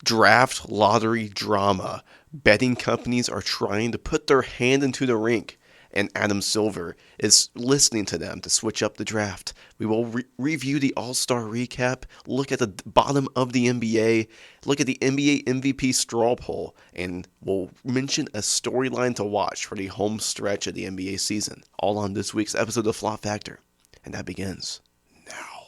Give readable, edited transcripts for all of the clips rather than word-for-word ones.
Draft lottery drama. Betting companies are trying to put their hand into the rink, and Adam Silver is listening to them to switch up the draft. We will review the All-Star recap, look at the bottom of the NBA, look at the NBA MVP straw poll, and we'll mention a storyline to watch for the home stretch of the NBA season, all on this week's episode of Flop Factor. And that begins now.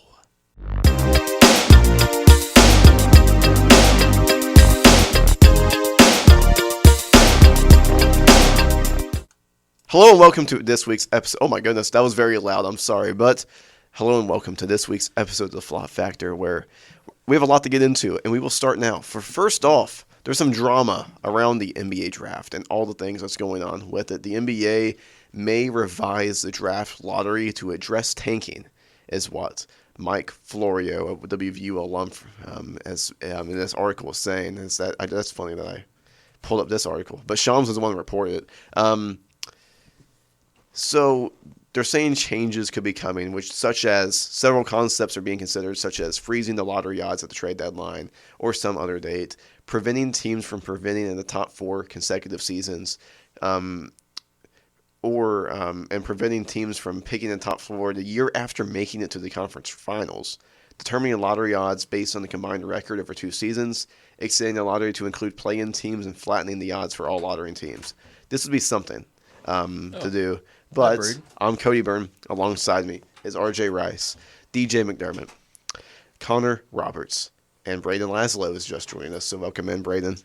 Hello and welcome to this week's episode. Oh my goodness, that was very loud. I'm sorry, but hello and welcome to this week's episode of the Flop Factor, where we have a lot to get into, and we will start now. For first off, there's some drama around the NBA draft and all the things that's going on with it. The NBA may revise the draft lottery to address tanking, is what Mike Florio, a WVU alum, in this article is saying. That's funny that I pulled up this article, but Shams was the one who reported it. So they're saying changes could be coming, such as several concepts are being considered, such as freezing the lottery odds at the trade deadline or some other date, preventing teams from preventing in the top 4 consecutive seasons, and preventing teams from picking the top 4 the year after making it to the conference finals, determining lottery odds based on the combined record over 2 seasons, extending the lottery to include play-in teams, and flattening the odds for all lottery teams. This would be something to do. But I'm Cody Byrne. Alongside me is RJ Rice, DJ McDermott, Connor Roberts, and Brayden Laszlo is just joining us. So welcome in, Brayden.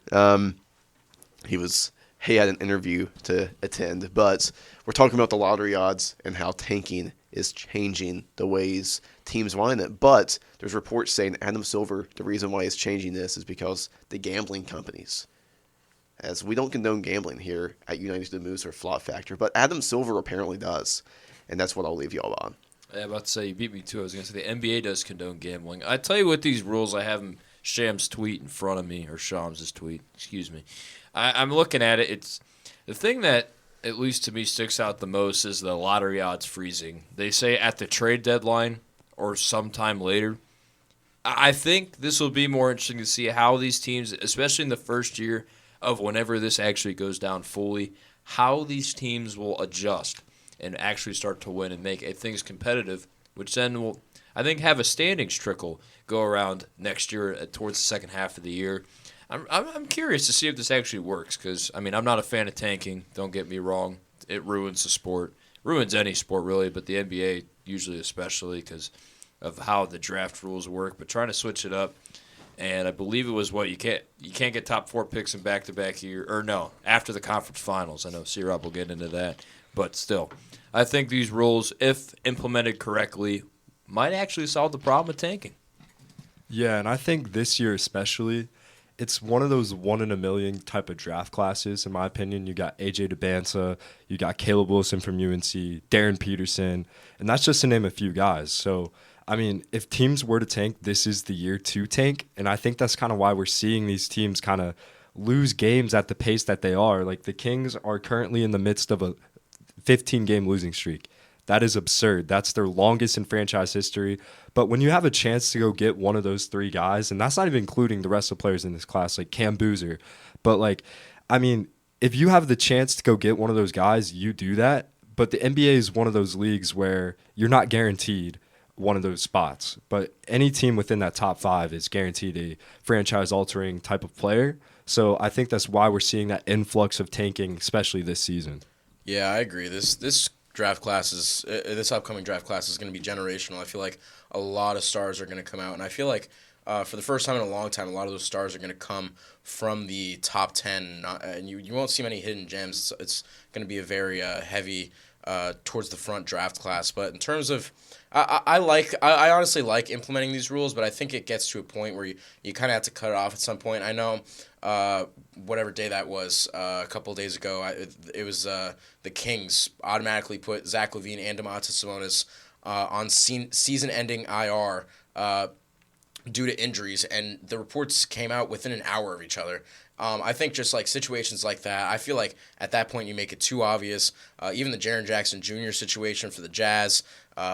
He had an interview to attend, but we're talking about the lottery odds and how tanking is changing the ways teams want it. But there's reports saying Adam Silver, the reason why he's changing this is because the gambling companies, as we don't condone gambling here at United to the Moose or Flop Factor, but Adam Silver apparently does, and that's what I'll leave y'all on. Yeah, about to say, you beat me too. I was going to say the NBA does condone gambling. I tell you what, these rules, I have Shams' tweet in front of me, or Shams' tweet, excuse me. I'm looking at it. It's the thing that, at least to me, sticks out the most is the lottery odds freezing. They say at the trade deadline or sometime later. I think this will be more interesting to see how these teams, especially in the first year of whenever this actually goes down fully, how these teams will adjust and actually start to win and make things competitive, which then will, I think, have a standings trickle go around next year towards the second half of the year. I'm curious to see if this actually works because, I'm not a fan of tanking. Don't get me wrong. It ruins the sport. Ruins any sport, really, but the NBA usually especially because of how the draft rules work. But trying to switch it up, and I believe it was you can't get top 4 picks in back-to-back year, or no, after the conference finals. I know C-Rob will get into that, but still, I think these rules, if implemented correctly, might actually solve the problem of tanking. Yeah, and I think this year especially, it's one of those 1 in a million type of draft classes, in my opinion. You got AJ DeBansa, you got Caleb Wilson from UNC, Darren Peterson, and that's just to name a few guys. So, if teams were to tank, this is the year to tank, and I think that's kind of why we're seeing these teams kind of lose games at the pace that they are. Like, the Kings are currently in the midst of a 15-game losing streak. That is absurd. That's their longest in franchise history. But when you have a chance to go get one of those 3 guys, and that's not even including the rest of the players in this class, like Cam Boozer, but if you have the chance to go get one of those guys, you do that. But the NBA is one of those leagues where you're not guaranteed one of those spots. But any team within that top 5 is guaranteed a franchise-altering type of player. So I think that's why we're seeing that influx of tanking, especially this season. Yeah, I agree. This upcoming draft class is going to be generational. I feel like a lot of stars are going to come out, and I feel like for the first time in a long time, a lot of those stars are going to come from the top 10, and you won't see many hidden gems. It's going to be a very heavy towards the front draft class. But in terms of, I honestly like implementing these rules, but I think it gets to a point where you kind of have to cut it off at some point. I know whatever day that was, a couple of days ago, it was the Kings automatically put Zach LaVine and Domantas Sabonis on season-ending IR due to injuries, and the reports came out within an hour of each other. I think just like situations like that, I feel like at that point you make it too obvious. Even the Jaren Jackson Jr. situation for the Jazz,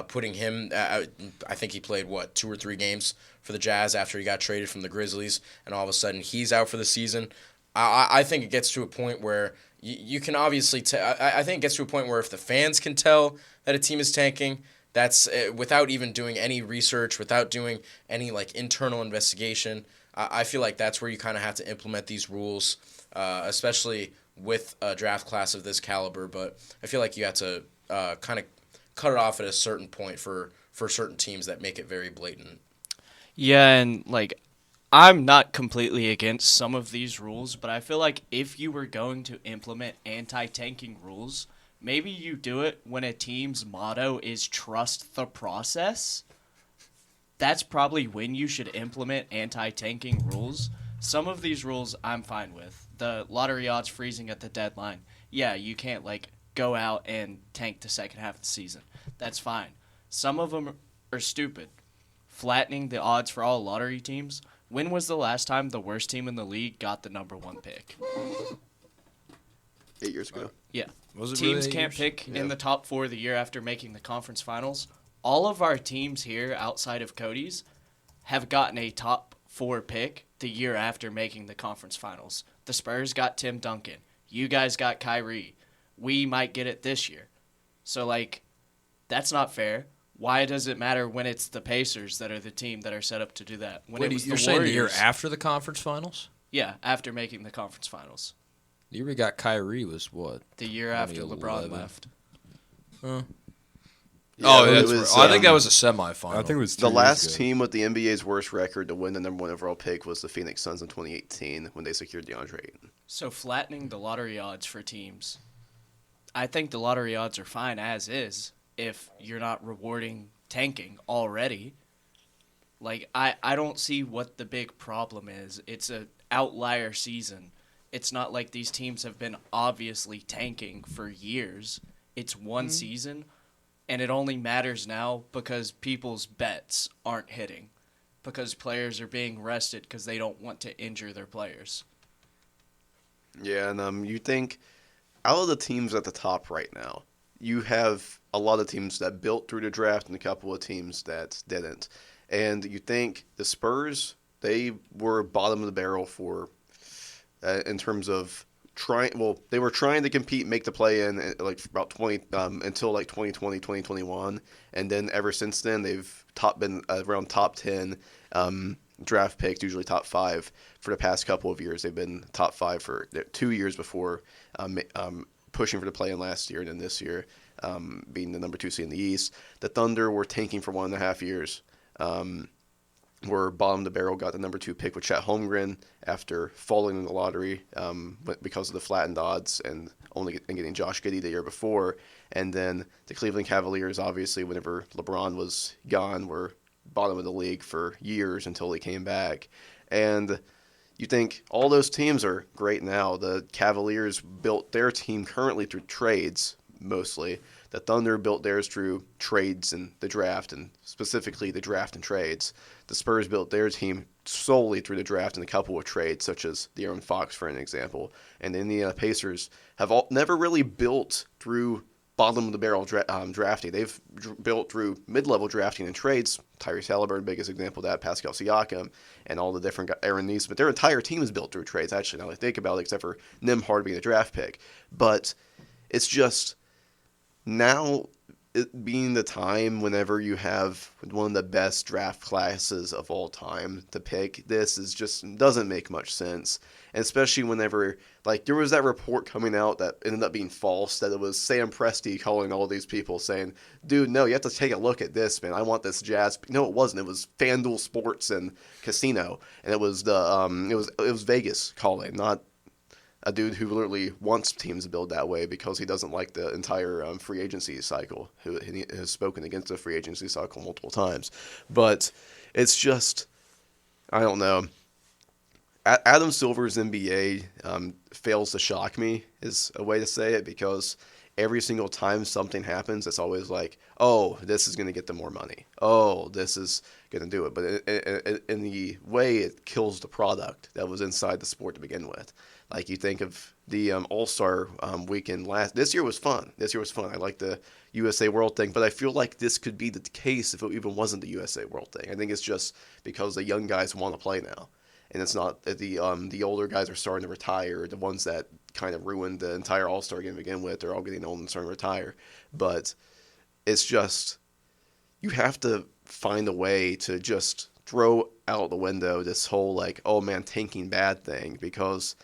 putting him, I think he played, 2 or 3 games for the Jazz after he got traded from the Grizzlies, and all of a sudden he's out for the season. I think it gets to a point where you can obviously I think it gets to a point where if the fans can tell that a team is tanking, that's without even doing any research, without doing any like internal investigation. I feel like that's where you kind of have to implement these rules, especially with a draft class of this caliber. But I feel like you have to kind of cut it off at a certain point for certain teams that make it very blatant. Yeah, and like I'm not completely against some of these rules, but I feel like if you were going to implement anti-tanking rules, maybe you do it when a team's motto is trust the process. That's probably when you should implement anti-tanking rules. Some of these rules I'm fine with. The lottery odds freezing at the deadline. Yeah, you can't like go out and tank the second half of the season. That's fine. Some of them are stupid. Flattening the odds for all lottery teams. When was the last time the worst team in the league got the number 1 pick? 8 years ago. Yeah. Was it Teams really can't 8 pick Yeah. in the top 4 the year after making the conference finals. All of our teams here outside of Cody's have gotten a top 4 pick the year after making the conference finals. The Spurs got Tim Duncan. You guys got Kyrie. We might get it this year. So, like, that's not fair. Why does it matter when it's the Pacers that are the team that are set up to do that? When it was you're the saying the year Warriors, after the conference finals? yeah, after making the conference finals. The year we got Kyrie was what? The year after 2011. LeBron left. Oh, it that's was, I think that was a semifinal. I think it was 2 the years last ago. team with the NBA's worst record to win the number 1 overall pick was the Phoenix Suns in 2018 when they secured DeAndre Ayton. So flattening the lottery odds for teams. I think the lottery odds are fine as is if you're not rewarding tanking already. Like, I don't see what the big problem is. It's an outlier season. It's not like these teams have been obviously tanking for years. It's one season, and it only matters now because people's bets aren't hitting. Because players are being rested because they don't want to injure their players. Yeah, and you think out of the teams at the top right now, you have a lot of teams that built through the draft and a couple of teams that didn't. And you think the Spurs, they were bottom of the barrel for in terms of trying. Well, they were trying to compete, make the play in like about 20 until like 2020, 2021, and then ever since then they've been around top 10 draft picks, usually top 5 for the past couple of years. They've been top 5 for 2 years before pushing for the play in last year, and then this year being the number 2 seed in the East. The Thunder were tanking for 1.5 years. Were bottom of the barrel, got the number 2 pick with Chet Holmgren after falling in the lottery because of the flattened odds and getting Josh Giddey the year before. And then the Cleveland Cavaliers, obviously, whenever LeBron was gone, were bottom of the league for years until he came back. And you think all those teams are great now. The Cavaliers built their team currently through trades, mostly. The Thunder built theirs through trades and the draft, and specifically the draft and trades. The Spurs built their team solely through the draft and a couple of trades, such as the Aaron Fox, for an example. And the Indiana Pacers have never really built through bottom-of-the-barrel drafting. They've built through mid-level drafting and trades. Tyrese Halliburton, biggest example of that, Pascal Siakam, and all the different Aaron Neesmith. But their entire team is built through trades, actually, now that I think about it, except for Nembhard being a draft pick. But it's just now it being the time whenever you have one of the best draft classes of all time to pick, this is just doesn't make much sense. And especially whenever, like, there was that report coming out that ended up being false, that it was Sam Presti calling all these people saying, dude, no, you have to take a look at this, man. I want this Jazz. No, it wasn't. It was FanDuel Sports and Casino. And it was it was Vegas calling, not a dude who literally wants teams to build that way because he doesn't like the entire free agency cycle, who has spoken against the free agency cycle multiple times. But it's just, I don't know. Adam Silver's NBA fails to shock me is a way to say it, because every single time something happens, it's always like, oh, this is going to get them more money. Oh, this is going to do it. But in the way, it kills the product that was inside the sport to begin with. Like you think of the All-Star weekend this year was fun. I like the USA World thing, but I feel like this could be the case if it even wasn't the USA World thing. I think it's just because the young guys want to play now. And it's not that the older guys are starting to retire. The ones that kind of ruined the entire All-Star game to begin with, they're all getting old and starting to retire. But it's just, you have to find a way to just throw out the window this whole like, oh man, tanking bad thing, because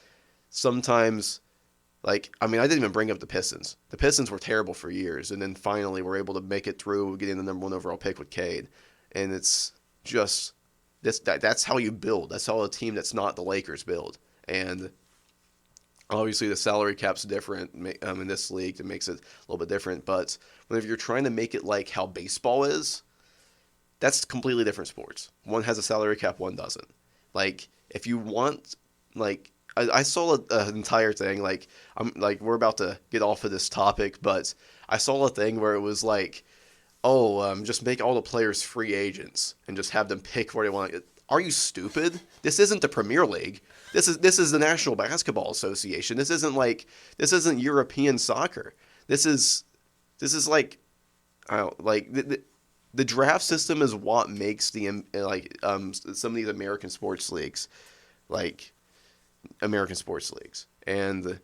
sometimes, like, I mean, I didn't even bring up the Pistons. The Pistons were terrible for years, and then finally were able to make it through getting the number 1 overall pick with Cade. And it's just, that's how you build. That's how a team that's not the Lakers build. And obviously the salary cap's different in this league. That makes it a little bit different. But whenever you're trying to make it like how baseball is, that's completely different sports. One has a salary cap, one doesn't. Like, if you want, like, I saw an entire thing, like, we're about to get off of this topic, but I saw a thing where it was like, just make all the players free agents and just have them pick where they want. Are you stupid? This isn't the Premier League. This is the National Basketball Association. This isn't European soccer. This is like, I don't like the draft system is what makes some of these American sports leagues like American sports leagues. And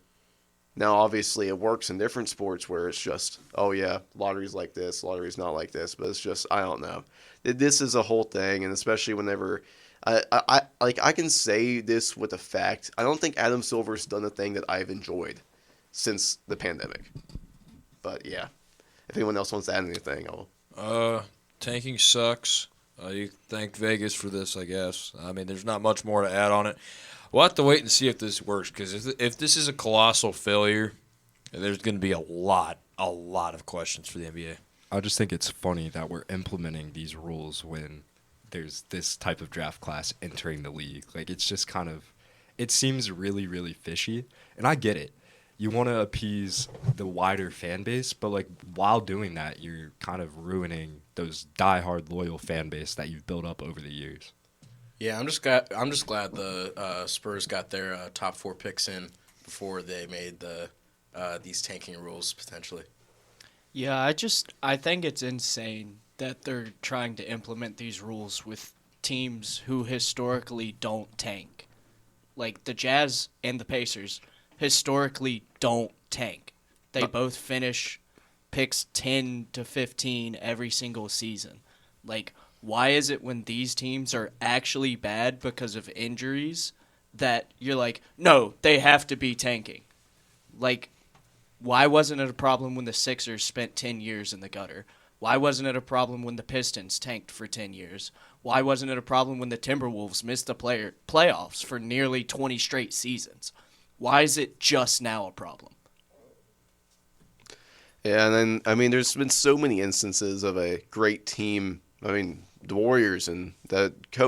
now, obviously, it works in different sports where it's just, oh yeah, lottery's like this, lottery's not like this. But it's just, I don't know. This is a whole thing, and especially whenever I can say this with a fact. I don't think Adam Silver's done a thing that I've enjoyed since the pandemic. But yeah, if anyone else wants to add anything, tanking sucks. You thank Vegas for this, I guess. I mean, there's not much more to add on it. We'll have to wait and see if this works, because if this is a colossal failure, there's going to be a lot of questions for the NBA. I just think it's funny that we're implementing these rules when there's this type of draft class entering the league. Like, it's just kind of, it seems really, really fishy. And I get it. You want to appease the wider fan base, but like while doing that, you're kind of ruining those diehard loyal fan base that you've built up over the years. Yeah, I'm just glad the Spurs got their top 4 picks in before they made these tanking rules potentially. Yeah, I think it's insane that they're trying to implement these rules with teams who historically don't tank. Like the Jazz and the Pacers historically don't tank. They both finish picks 10 to 15 every single season. Like, why is it when these teams are actually bad because of injuries that you're like, no, they have to be tanking? Like, why wasn't it a problem when the Sixers spent 10 years in the gutter? Why wasn't it a problem when the Pistons tanked for 10 years? Why wasn't it a problem when the Timberwolves missed the playoffs for nearly 20 straight seasons? Why is it just now a problem? Yeah, and then, I mean, there's been so many instances of a great team. I mean, the Warriors and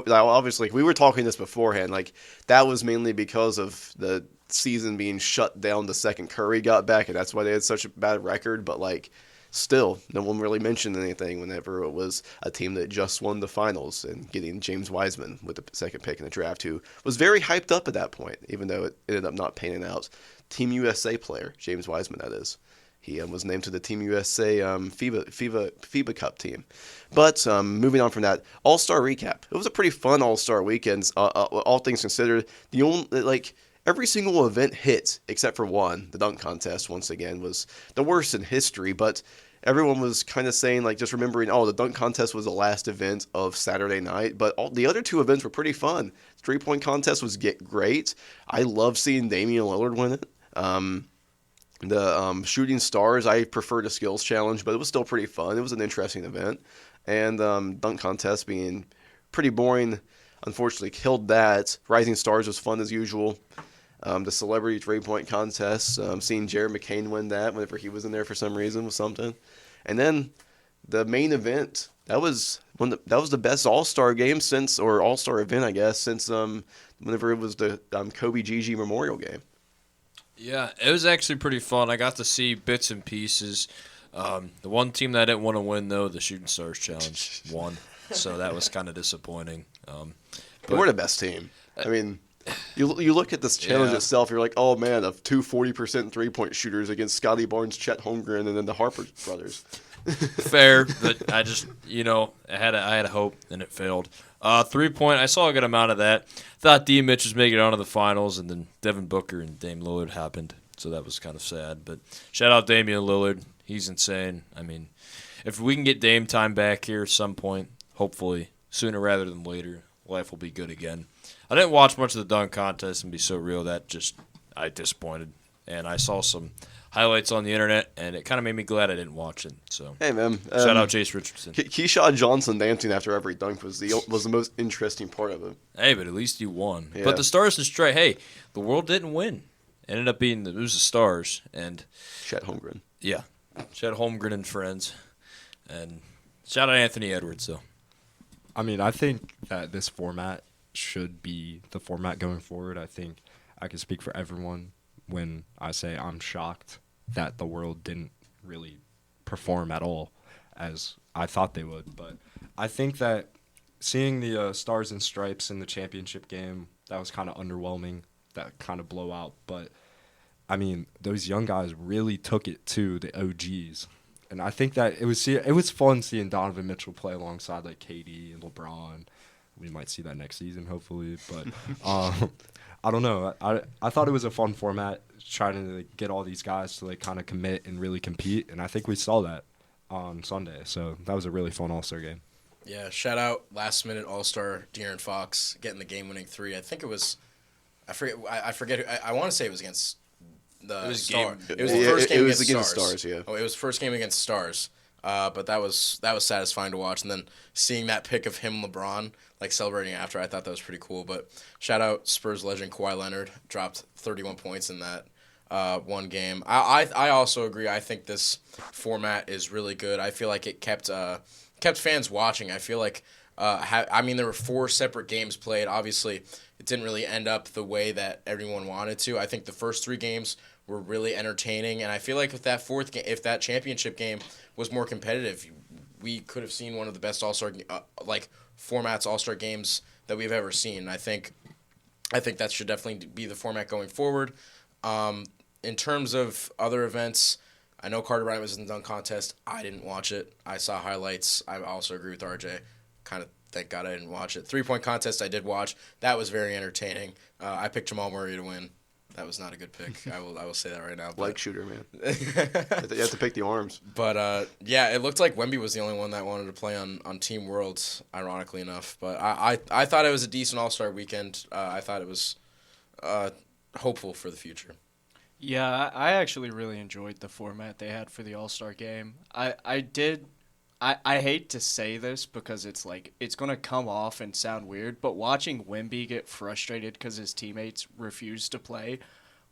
obviously, we were talking this beforehand. Like, that was mainly because of the season being shut down the second Curry got back, and that's why they had such a bad record. But, like, still, no one really mentioned anything whenever it was a team that just won the finals and getting James Wiseman with the second pick in the draft, who was very hyped up at that point, even though it ended up not panning out. Team USA player, James Wiseman, that is. He was named to the Team USA FIBA Cup team. But moving on from that, All-Star recap. It was a pretty fun All-Star weekend, all things considered. The only, every single event hit except for one. The dunk contest, once again, was the worst in history. But everyone was kind of saying, just remembering, the dunk contest was the last event of Saturday night. But all the other two events were pretty fun. The three-point contest was great. I love seeing Damian Lillard win it. The shooting stars, I preferred the skills challenge, but it was still pretty fun. It was an interesting event. And dunk contest being pretty boring, unfortunately killed that. Rising Stars was fun as usual. The celebrity three-point contest, seeing Jared McCain win that whenever he was in there for some reason was something. And then the main event, that was the best All-Star game or All-Star event, I guess, since whenever it was the Kobe Gigi Memorial game. Yeah, it was actually pretty fun. I got to see bits and pieces. The one team that I didn't want to win, though, the Shooting Stars Challenge, won. So that was kind of disappointing. But we're the best team. I mean, you look at this challenge Yeah. itself, you're like, oh man, of two 40% 3-point shooters against Scotty Barnes, Chet Holmgren, and then the Harper brothers. Fair, but I just, I had a hope, and it failed. 3-point, I saw a good amount of that. Thought D. Mitch was making it onto the finals, and then Devin Booker and Dame Lillard happened, so that was kind of sad. But shout out Damian Lillard. He's insane. I mean, if we can get Dame time back here at some point, hopefully, sooner rather than later, life will be good again. I didn't watch much of the dunk contest and be so real that I disappointed. And I saw some highlights on the internet, and it kind of made me glad I didn't watch it. So Hey man, shout out Chase Richardson. Keyshawn Johnson dancing after every dunk was the most interesting part of it. Hey, but at least you won. Yeah. But the Stars and Strike, hey, the world didn't win. Ended up being it was the Stars, and Chet Holmgren. yeah, Chet Holmgren and friends, and shout out Anthony Edwards though. I mean, I think that this format should be the format going forward. I think I can speak for everyone when I say I'm shocked that the world didn't really perform at all as I thought they would. But I think that seeing the Stars and Stripes in the championship game, that was kind of underwhelming, that kind of blowout. But, I mean, those young guys really took it to the OGs. And I think that it was fun seeing Donovan Mitchell play alongside like KD and LeBron. We might see that next season, hopefully. But I don't know. I thought it was a fun format, trying to like, get all these guys to like kind of commit and really compete. And I think we saw that on Sunday. So that was a really fun All-Star game. Yeah, shout out last minute All-Star De'Aaron Fox getting the game-winning three. I think it was, I forget. I want to say it was against the Star. It was the first game against against Stars, yeah. Oh, it was first game against Stars. But that was satisfying to watch, and then seeing that pic of him, LeBron, like celebrating after, I thought that was pretty cool. But shout out Spurs legend Kawhi Leonard, dropped 31 points in that one game. I also agree. I think this format is really good. I feel like it kept fans watching. I feel like there were 4 separate games played. Obviously, it didn't really end up the way that everyone wanted to. I think the first 3 games were really entertaining, and I feel like if that fourth game, if that championship game was more competitive, we could have seen one of the best All-Star formats All-Star games that we've ever seen. I think that should definitely be the format going forward. In terms of other events, I know Carter Bryant was in the dunk contest. I didn't watch it. I saw highlights. I also agree with RJ. Kind of thank God I didn't watch it. 3-point contest I did watch. That was very entertaining. I picked Jamal Murray to win. That was not a good pick. I will say that right now. Leg shooter, man. You have to pick the arms. But yeah, it looked like Wemby was the only one that wanted to play on Team Worlds, ironically enough. But I thought it was a decent All-Star weekend. I thought it was hopeful for the future. Yeah, I actually really enjoyed the format they had for the All-Star game. I hate to say this because it's going to come off and sound weird, but watching Wemby get frustrated because his teammates refused to play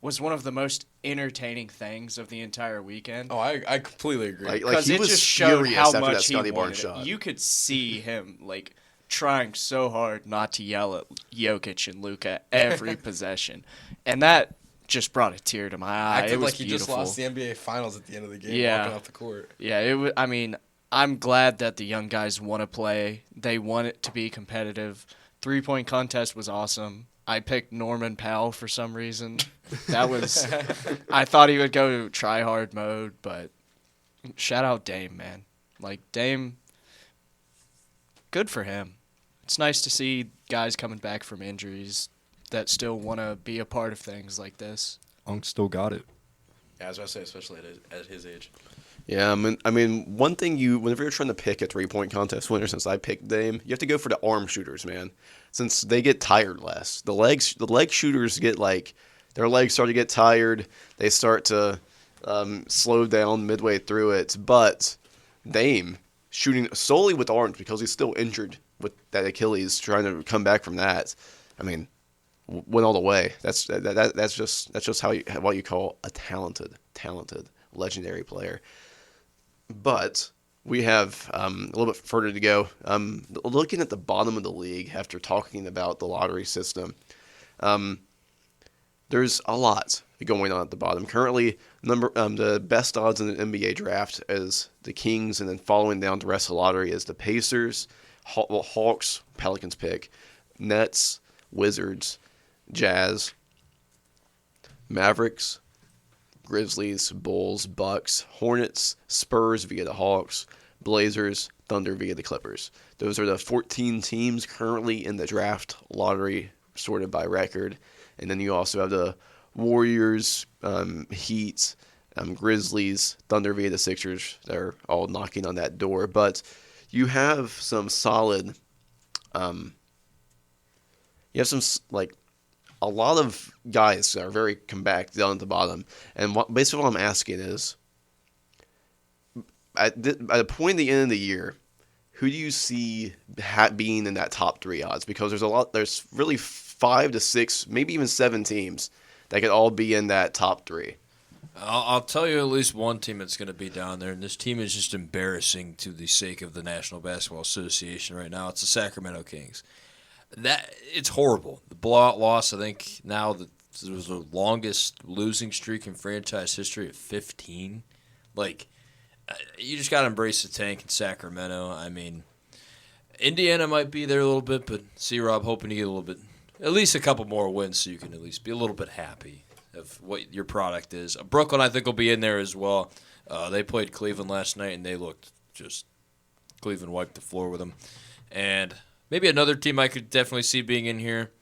was one of the most entertaining things of the entire weekend. Oh, I completely agree. Like Because he it was just showed furious how after that much he Scotty wanted Barnes it. shot. You could see him trying so hard not to yell at Jokic and Luka every possession, and that just brought a tear to my eye. Acted It was like he beautiful. just lost the NBA Finals at the end of the game, Yeah. walking off the court. Yeah, it was. I mean, I'm glad that the young guys want to play. They want it to be competitive. 3-point contest was awesome. I picked Norman Powell for some reason. That was. I thought he would go try hard mode, but shout out Dame, man. Like Dame, good for him. It's nice to see guys coming back from injuries that still want to be a part of things like this. Unk still got it. Yeah, I was going to say, especially at his age. Yeah, I mean, one thing whenever you're trying to pick a 3-point contest winner, since I picked Dame, you have to go for the arm shooters, man. Since they get tired less. The leg shooters get their legs start to get tired. They start to slow down midway through it. But Dame shooting solely with arms because he's still injured with that Achilles, trying to come back from that. I mean, went all the way. That's just what you call a talented, legendary player. But we have a little bit further to go. Looking at the bottom of the league after talking about the lottery system, there's a lot going on at the bottom. Currently, the best odds in the NBA draft is the Kings, and then following down the rest of the lottery is the Pacers, Hawks, Pelicans pick, Nets, Wizards, Jazz, Mavericks, Grizzlies, Bulls, Bucks, Hornets, Spurs via the Hawks, Blazers, Thunder via the Clippers. Those are the 14 teams currently in the draft lottery, sorted by record. And then you also have the Warriors, Heat, Grizzlies, Thunder via the Sixers. They're all knocking on that door. But you have some solid, a lot of guys that are very compact down at the bottom. And basically what I'm asking is, at a point at the end of the year, who do you see being in that top 3 odds? Because there's really 5 to 6, maybe even 7 teams that could all be in that top 3. I'll tell you at least one team that's going to be down there, and this team is just embarrassing to the sake of the National Basketball Association right now. It's the Sacramento Kings. It's horrible. The blowout loss, I think now that it was the longest losing streak in franchise history of 15. You just got to embrace the tank in Sacramento. I mean, Indiana might be there a little bit, but C-Rob hoping to get a little bit, at least a couple more wins so you can at least be a little bit happy of what your product is. Brooklyn, I think, will be in there as well. They played Cleveland last night, and they looked just – Cleveland wiped the floor with them. And maybe another team I could definitely see being in here,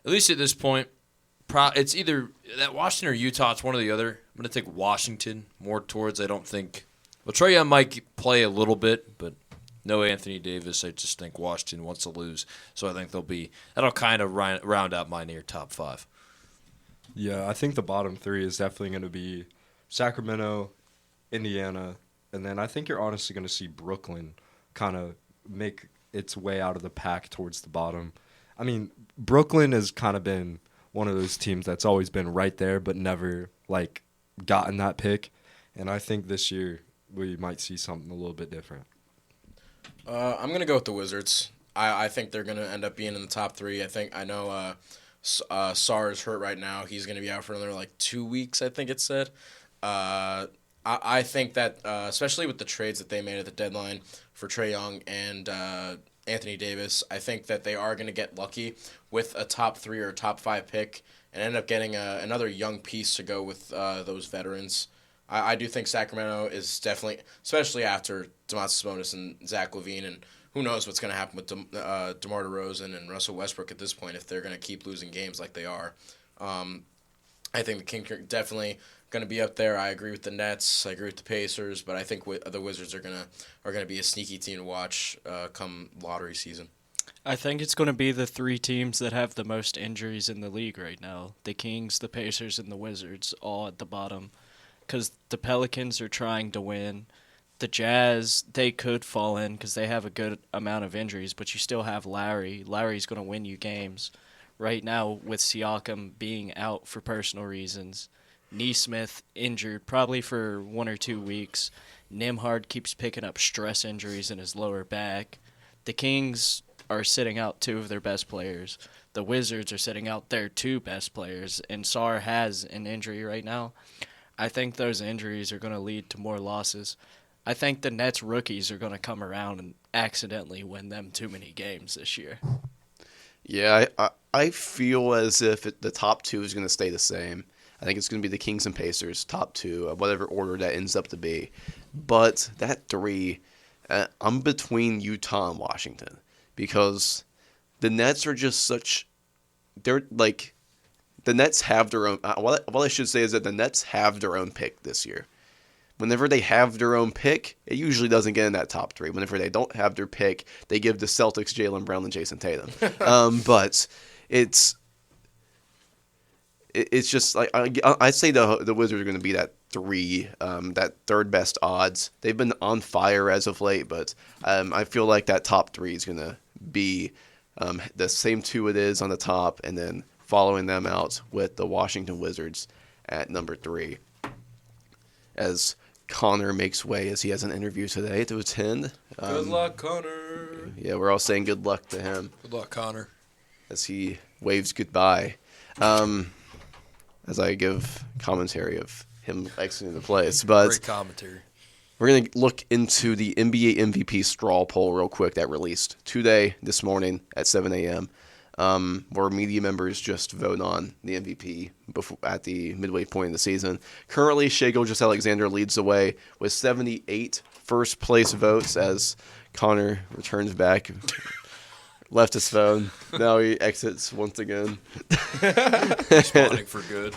at least at this point. It's either that Washington or Utah. It's one or the other. I'm going to take Washington more towards. I don't think – well, Trae Young might play a little bit, but no Anthony Davis. I just think Washington wants to lose. So I think that'll kind of round out my near top 5. Yeah, I think the bottom 3 is definitely going to be Sacramento, Indiana, and then I think you're honestly going to see Brooklyn kind of make its way out of the pack towards the bottom. I mean, Brooklyn has kind of been one of those teams that's always been right there but never, gotten that pick. And I think this year we might see something a little bit different. I'm going to go with the Wizards. I think they're going to end up being in the top 3. I know Sarr is hurt right now. He's going to be out for another 2 weeks, I think it said. I think that, especially with the trades that they made at the deadline for Trae Young and Anthony Davis, I think that they are going to get lucky with a top 3 or top 5 pick and end up getting another young piece to go with those veterans. I do think Sacramento is definitely, especially after Domantas Sabonis and Zach LaVine, and who knows what's going to happen with DeMar DeRozan and Russell Westbrook at this point if they're going to keep losing games like they are. I think the Kings are definitely going to be up there. I agree with the Nets. I agree with the Pacers, but I think the Wizards are going to be a sneaky team to watch come lottery season. I think it's going to be the 3 teams that have the most injuries in the league right now. The Kings, the Pacers, and the Wizards all at the bottom. Because the Pelicans are trying to win. The Jazz, they could fall in because they have a good amount of injuries, but you still have Larry. Larry's going to win you games. Right now, with Siakam being out for personal reasons, Nesmith injured probably for 1 or 2 weeks. Nembhard keeps picking up stress injuries in his lower back. The Kings are sitting out 2 of their best players. The Wizards are sitting out their 2 best players, and Sarr has an injury right now. I think those injuries are going to lead to more losses. I think the Nets rookies are going to come around and accidentally win them too many games this year. Yeah, I feel as if the top 2 is going to stay the same. I think it's going to be the Kings and Pacers, top 2, whatever order that ends up to be. But that 3, I'm between Utah and Washington because the Nets are just such – they're the Nets have their own. What I should say is that the Nets have their own pick this year. Whenever they have their own pick, it usually doesn't get in that top 3. Whenever they don't have their pick, they give the Celtics Jaylen Brown and Jason Tatum. But it's just I'd say the Wizards are going to be that 3, that 3rd best odds. They've been on fire as of late, but I feel like that top 3 is going to be the same 2 it is on the top, and then following them out with the Washington Wizards at number 3. As Connor makes way as he has an interview today to attend. Good luck, Connor. Yeah, we're all saying good luck to him Good luck, Connor. as he waves goodbye. as I give commentary of him exiting the place. But Great commentary. we're going to look into the NBA MVP straw poll real quick that released today, this morning at 7 a.m., where media members just vote on the MVP at the midway point of the season. Currently, Shai Gilgeous-Alexander leads the way with 78 first-place votes as Connor returns back, left his phone. Now he exits once again. Responding for good.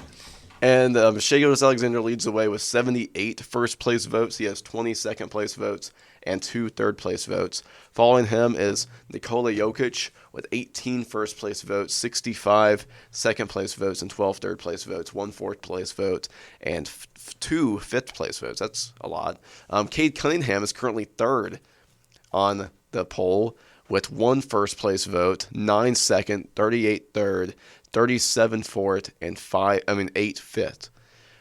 And Shai Gilgeous-Alexander leads the way with 78 first-place votes. He has 20 second-place votes and 2 third-place votes. Following him is Nikola Jokic with 18 first-place votes, 65 second-place votes, and 12 third-place votes, 1 fourth-place vote, and 2 fifth-place votes. That's a lot. Cade Cunningham is currently third on the poll with 1 first-place vote, 9 second, 38 third, 37 fourth, and 8 fifth.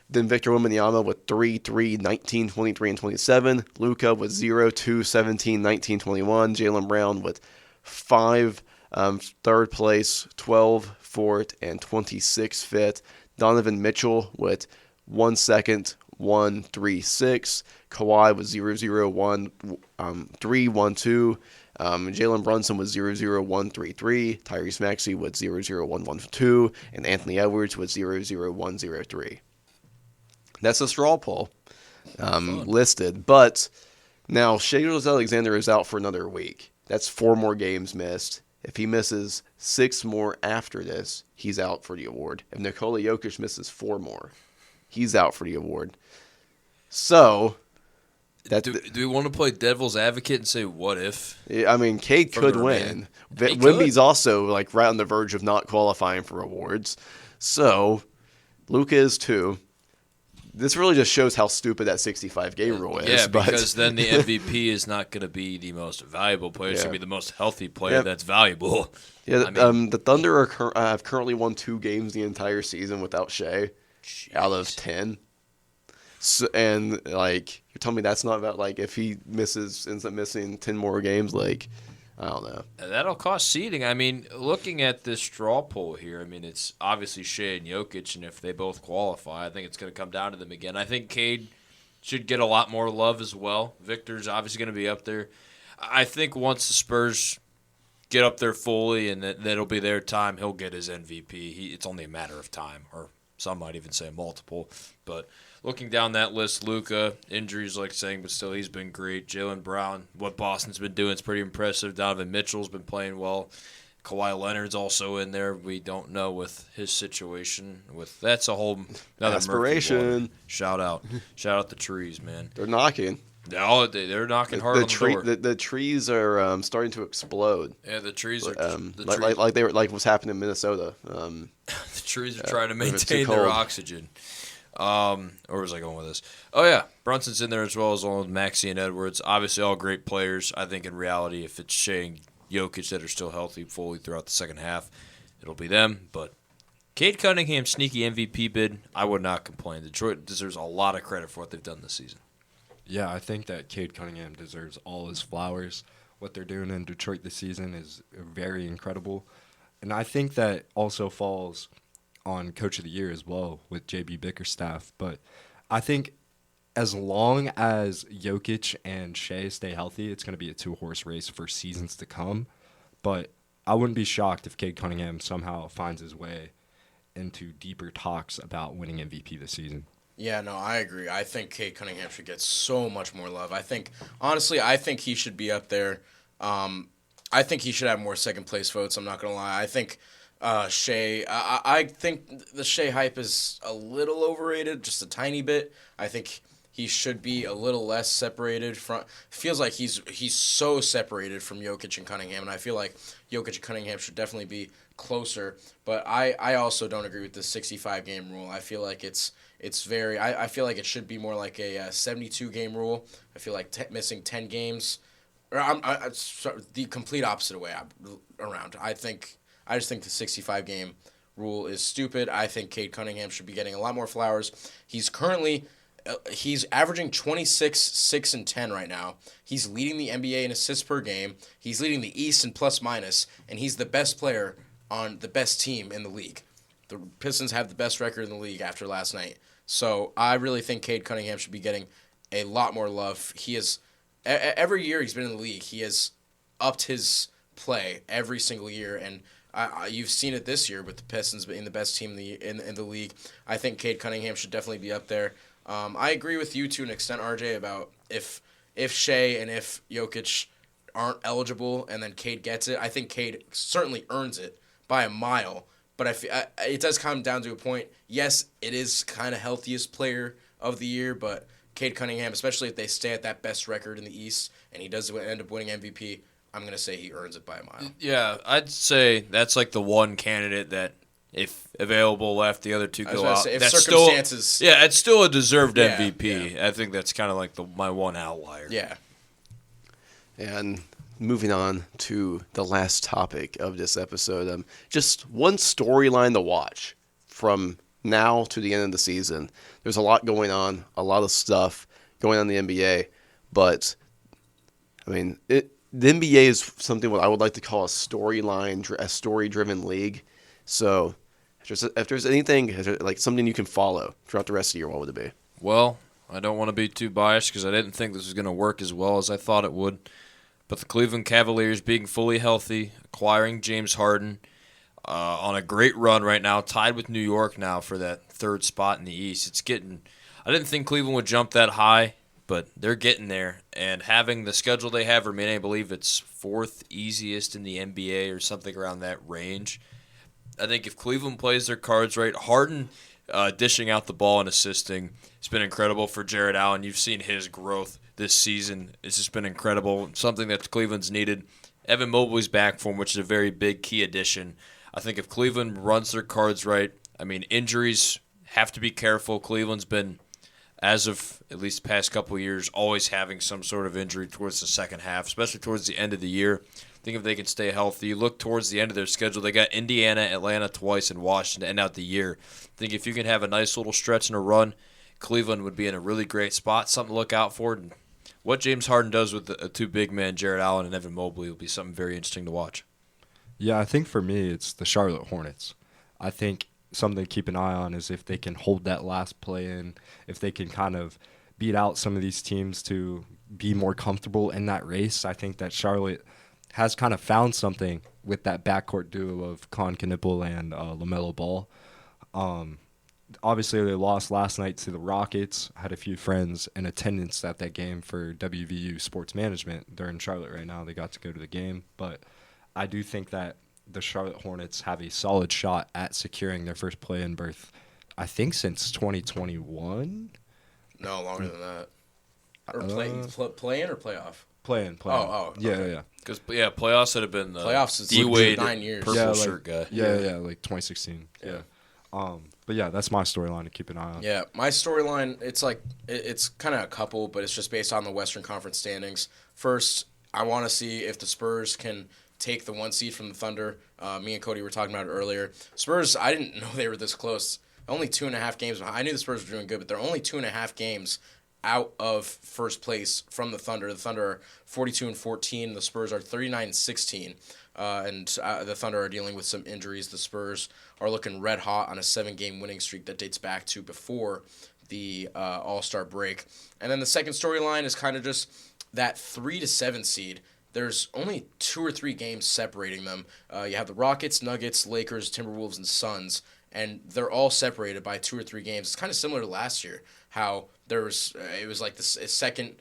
Then Victor Wembanyama with 3, 3, 19, 23, and 27. Luka with 0, 2, 17, 19, 21. Jaylen Brown with 5 third place, 12 fourth, and 26 fifth. Donovan Mitchell with 1 second, 1, 3, 6. Kawhi with 0, 0, 1, 3, 1, 2. Jalen Brunson with 0-0-1-3-3, Tyrese Maxey with 0-0-1-1-2, and Anthony Edwards with 0-0-1-0-3. That's a straw poll listed, but now Shai Gilgeous-Alexander is out for another week. That's 4 more games missed. If he misses 6 more after this, he's out for the award. If Nikola Jokic misses 4 more, he's out for the award. So Do we want to play devil's advocate and say what if? I mean, Cade From could the win. He Wemby's could. also right on the verge of not qualifying for awards. So Luka is too. This really just shows how stupid that 65-game rule is. Yeah, but because then the MVP is not going to be the most valuable player. It's Yeah. going to be the most healthy player Yeah. that's valuable. yeah, I mean- the Thunder have currently won 2 games the entire season without Shai out of 10. So, and you're telling me that's not about if he ends up missing 10 more games, I don't know. That'll cost seeding. I mean, looking at this straw poll here, I mean, it's obviously Shai and Jokic, and if they both qualify, I think it's going to come down to them again. I think Cade should get a lot more love as well. Victor's obviously going to be up there. I think once the Spurs get up there fully and that'll be their time, he'll get his MVP. It's only a matter of time, or some might even say multiple. But looking down that list, Luka, injuries but still he's been great. Jaylen Brown, what Boston's been doing is pretty impressive. Donovan Mitchell's been playing well. Kawhi Leonard's also in there. We don't know with his situation. That's a whole another Aspiration. murky water. Shout out the trees, man. They're knocking. They're knocking hard on the door. The trees are starting to explode. Yeah, the trees are like what's happening in Minnesota. the trees are trying to if it's too maintain their cold. oxygen. Or was I going with this? Oh, yeah. Brunson's in there as well as Maxey and Edwards. Obviously, all great players. I think in reality, if it's Shai and Jokic that are still healthy fully throughout the second half, it'll be them. But Cade Cunningham, sneaky MVP bid, I would not complain. Detroit deserves a lot of credit for what they've done this season. Yeah, I think that Cade Cunningham deserves all his flowers. What they're doing in Detroit this season is very incredible. And I think that also falls on Coach of the Year as well with JB Bickerstaff. But I think as long as Jokic and Shai stay healthy, it's going to be a 2-horse race for seasons to come. But I wouldn't be shocked if Cade Cunningham somehow finds his way into deeper talks about winning MVP this season. Yeah, no, I agree. I think Cade Cunningham should get so much more love. I think he should be up there. I think he should have more second place votes. I'm not gonna lie. I think Shai. I think the Shai hype is a little overrated, just a tiny bit. I think he should be a little less separated from. Feels like he's so separated from Jokic and Cunningham, and I feel like Jokic and Cunningham should definitely be closer. But I also don't agree with the 65-game rule. I feel like it's very. I feel like it should be more like a 72-game rule. I feel like missing 10 games, or the complete opposite way around. I just think the 65-game rule is stupid. I think Cade Cunningham should be getting a lot more flowers. He's currently he's averaging 26, 6, and 10 right now. He's leading the NBA in assists per game. He's leading the East in plus minus, and he's the best player on the best team in the league. The Pistons have the best record in the league after last night. So I really think Cade Cunningham should be getting a lot more love. He is every year he's been in the league, he has upped his play every single year, and you've seen it this year with the Pistons being the best team in the league. I think Cade Cunningham should definitely be up there. I agree with you to an extent, RJ, about if Shea and if Jokic aren't eligible and then Cade gets it, I think Cade certainly earns it by a mile. But it does come down to a point. Yes, it is kind of healthiest player of the year, but Cade Cunningham, especially if they stay at that best record in the East and he does end up winning MVP, I'm going to say he earns it by a mile. Yeah, I'd say that's like the one candidate that, if available left, the other two go out. If that's circumstances... Still, yeah, it's still a deserved Yeah, MVP. yeah. I think that's kind of like my one outlier. Yeah. And moving on to the last topic of this episode, just one storyline to watch from now to the end of the season. There's a lot going on, a lot of stuff going on in the NBA, but I mean, the NBA is something what I would like to call a story-driven league. So, if there's anything like something you can follow throughout the rest of the year, what would it be? Well, I don't want to be too biased because I didn't think this was going to work as well as I thought it would. But the Cleveland Cavaliers being fully healthy, acquiring James Harden, on a great run right now, tied with New York now for that third spot in the East. I didn't think Cleveland would jump that high, but they're getting there. And having the schedule they have remaining, I believe it's fourth easiest in the NBA or something around that range. I think if Cleveland plays their cards right, Harden dishing out the ball and assisting, it's been incredible for Jared Allen. You've seen his growth this season. It's just been incredible, something that Cleveland's needed. Evan Mobley's back for him, which is a very big key addition. I think if Cleveland runs their cards right, I mean, injuries have to be careful. Cleveland's been, as of at least the past couple of years, always having some sort of injury towards the second half, especially towards the end of the year. I think if they can stay healthy, you look towards the end of their schedule, they got Indiana, Atlanta twice, and Washington to end out the year. I think if you can have a nice little stretch and a run, Cleveland would be in a really great spot, something to look out for. And what James Harden does with the two big men, Jared Allen and Evan Mobley, will be something very interesting to watch. Yeah, I think for me, it's the Charlotte Hornets. I think something to keep an eye on is if they can hold that last play in, if they can kind of beat out some of these teams to be more comfortable in that race. I think that Charlotte has kind of found something with that backcourt duo of Con Knipple and LaMelo Ball. Obviously, they lost last night to the Rockets. I had a few friends in attendance at that game for WVU Sports Management. They're in Charlotte right now. They got to go to the game. But I do think that the Charlotte Hornets have a solid shot at securing their first play-in berth, I think, since 2021. No, longer than that. Or play-in or playoff? Play-in. Oh, okay. Yeah. Because, playoffs would have been the Playoffs is D-Wade 9 years. purple shirt guy. Yeah, like 2016. Yeah. But yeah, that's my storyline to keep an eye on. Yeah, my storyline, it's kind of a couple, but it's just based on the Western Conference standings. First, I want to see if the Spurs can take the 1 seed from the Thunder. Me and Cody were talking about it earlier. Spurs, I didn't know they were this close. Only 2.5 games. I knew the Spurs were doing good, but they're only 2.5 games out of first place from the Thunder. The Thunder are 42-14. The Spurs are 39-16. And the Thunder are dealing with some injuries. The Spurs are looking red hot on a 7-game winning streak that dates back to before the All-Star break. And then the second storyline is kind of just that 3-7 seed. There's only 2 or 3 games separating them. You have the Rockets, Nuggets, Lakers, Timberwolves, and Suns, and they're all separated by 2 or 3 games. It's kind of similar to last year, how it was like the second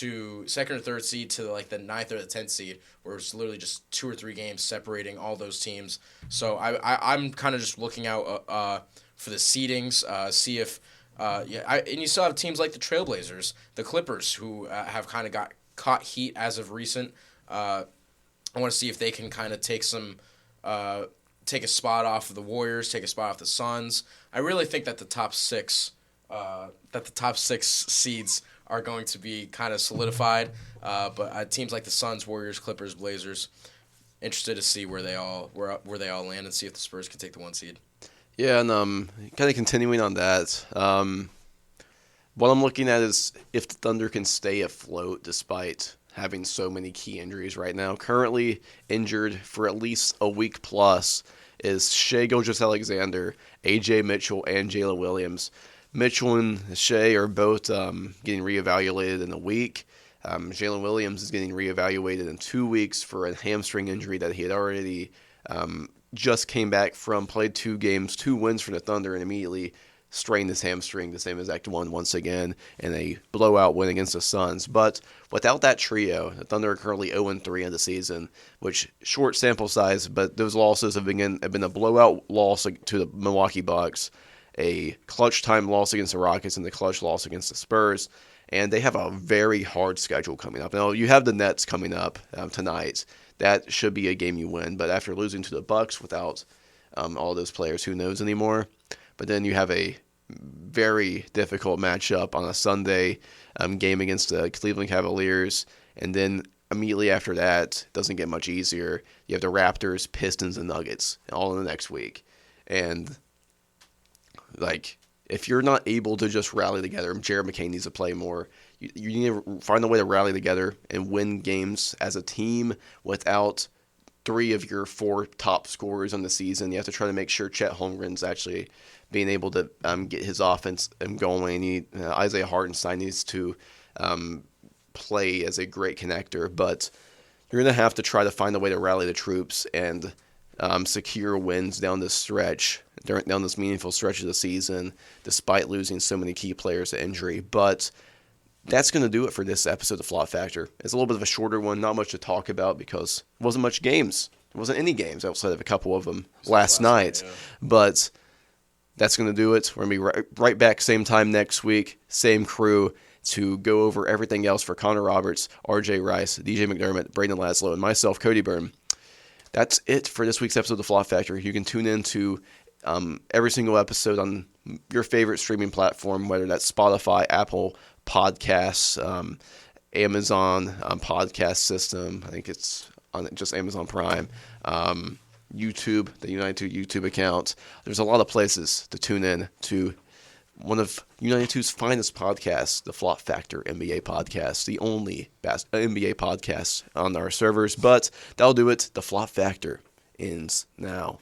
or third seed to like the 9th or the 10th seed, where it's literally just 2 or 3 games separating all those teams. So I'm kind of just looking out for the seedings, see if and you still have teams like the Trailblazers, the Clippers, who have kind of got caught heat as of recent. I want to see if they can kind of take a spot off of the Warriors, take a spot off the Suns. I really think that the top six seeds are going to be kind of solidified. But teams like the Suns, Warriors, Clippers, Blazers, interested to see where they all land and see if the Spurs can take the 1 seed. Yeah, and kind of continuing on that, what I'm looking at is if the Thunder can stay afloat despite having so many key injuries right now. Currently injured for at least a week plus is Shea Gilgeous-Alexander, A.J. Mitchell, and Jalen Williams. Mitchell and Shea are both getting reevaluated in a week. Jalen Williams is getting reevaluated in 2 weeks for a hamstring injury that he had already just came back from, played 2 games, 2 wins for the Thunder, and immediately strained his hamstring, the same exact one once again, in a blowout win against the Suns. But without that trio, the Thunder are currently 0-3 in the season, which short sample size, but those losses have been a blowout loss to the Milwaukee Bucks, a clutch time loss against the Rockets, and the clutch loss against the Spurs. And they have a very hard schedule coming up. Now, you have the Nets coming up tonight. That should be a game you win. But after losing to the Bucks without all those players, who knows anymore? But then you have a very difficult matchup on a Sunday game against the Cleveland Cavaliers. And then immediately after that, it doesn't get much easier. You have the Raptors, Pistons, and Nuggets all in the next week. And, if you're not able to just rally together, Jared McCain needs to play more. You need to find a way to rally together and win games as a team without 3 of your 4 top scorers on the season. You have to try to make sure Chet Holmgren's actually being able to get his offense going. Isaiah Hartenstein needs to play as a great connector, but you're going to have to try to find a way to rally the troops and secure wins down this stretch, down this meaningful stretch of the season, despite losing so many key players to injury. But that's going to do it for this episode of Flop Factor. It's a little bit of a shorter one, not much to talk about because it wasn't much games. There wasn't any games outside of a couple of them last night. Yeah. But that's going to do it. We're going to be right back same time next week, same crew, to go over everything else for Connor Roberts, RJ Rice, DJ McDermott, Brayden Laszlo, and myself, Cody Byrne. That's it for this week's episode of the Flop Factor. You can tune in to every single episode on your favorite streaming platform, whether that's Spotify, Apple Podcasts, Amazon podcast system. I think it's on just Amazon Prime. YouTube, the United 2 YouTube account. There's a lot of places to tune in to one of United 2's finest podcasts, the Flop Factor NBA podcast, the only NBA podcast on our servers. But that'll do it. The Flop Factor ends now.